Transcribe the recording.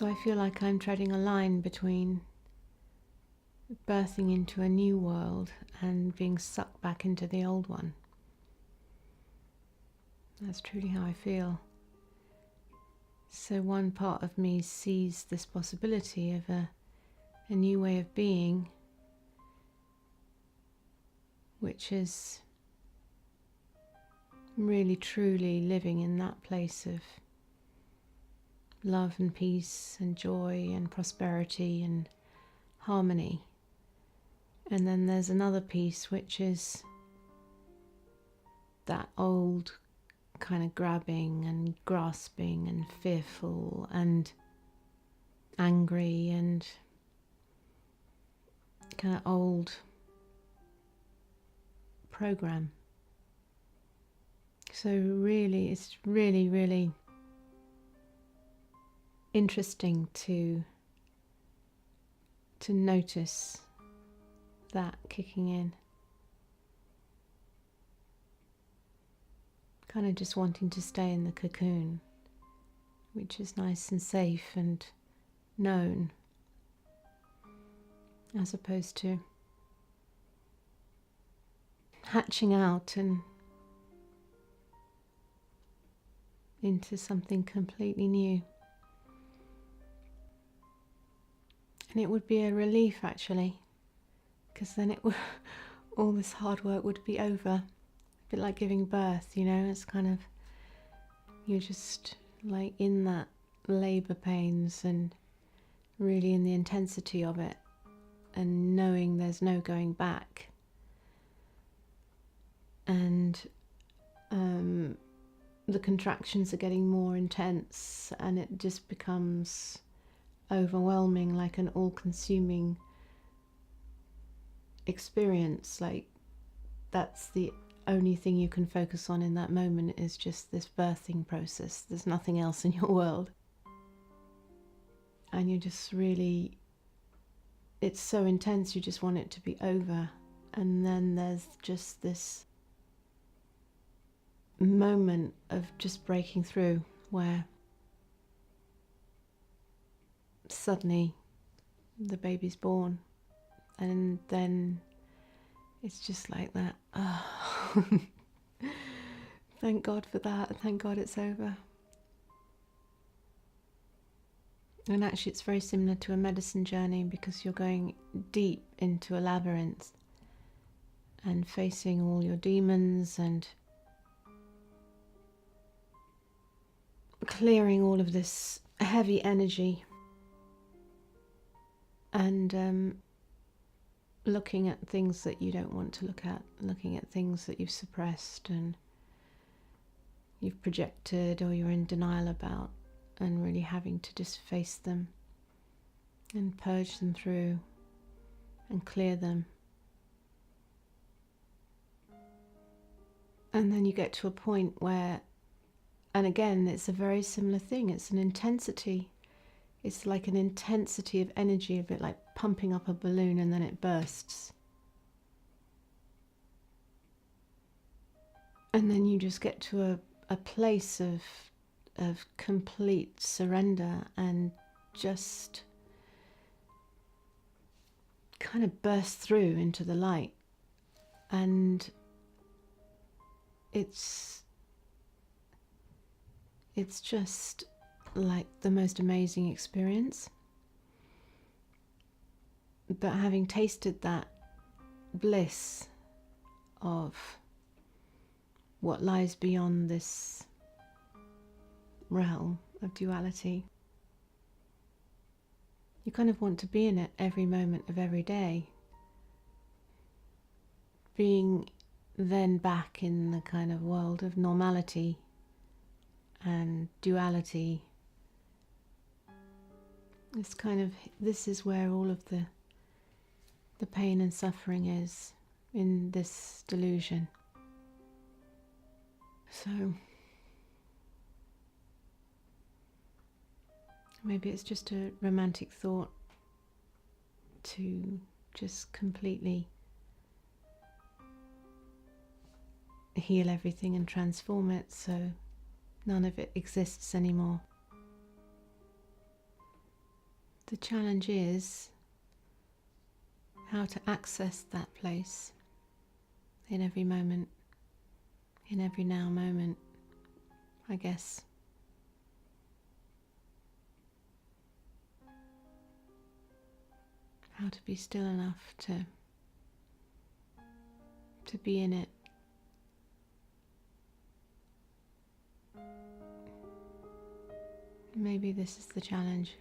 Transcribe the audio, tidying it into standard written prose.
So I feel like I'm treading a line between birthing into a new world and being sucked back into the old one. That's truly how I feel. So one part of me sees this possibility of a new way of being, which is really truly living in that place of love and peace and joy and prosperity and harmony. And then there's another piece which is that old kind of grabbing and grasping and fearful and angry and kind of old program. So really, it's really interesting to notice that kicking in. Kind of just wanting to stay in the cocoon, which is nice and safe and known, as opposed to hatching out and into something completely new. And it would be a relief, actually, because then all this hard work would be over. A bit like giving birth, you know, it's kind of, you're just like in that labour pains and really in the intensity of it and knowing there's no going back. And the contractions are getting more intense and it just becomes overwhelming, like an all-consuming experience. Like that's the only thing you can focus on in that moment is just this birthing process. There's nothing else in your world. And you just really, it's so intense, you just want it to be over. And then there's just this moment of just breaking through where suddenly the baby's born, and then it's just like that. Oh. Thank God for that. Thank God it's over. And actually it's very similar to a medicine journey, because you're going deep into a labyrinth and facing all your demons and clearing all of this heavy energy and looking at things that you don't want to look at, looking at things that you've suppressed and you've projected or you're in denial about, and really having to just face them and purge them through and clear them. And then you get to a point where, and again, it's a very similar thing, it's an intensity. It's like an intensity of energy, a bit like pumping up a balloon and then it bursts. And then you just get to a place of complete surrender and just kind of burst through into the light. And it's just like the most amazing experience. But having tasted that bliss of what lies beyond this realm of duality, you kind of want to be in it every moment of every day. Being then back in the kind of world of normality and duality. It's kind of, this is where all of the pain and suffering is, in this delusion. So maybe it's just a romantic thought to just completely heal everything and transform it so none of it exists anymore. The challenge is how to access that place in every moment, in every now moment, I guess. How to be still enough to be in it. Maybe this is the challenge.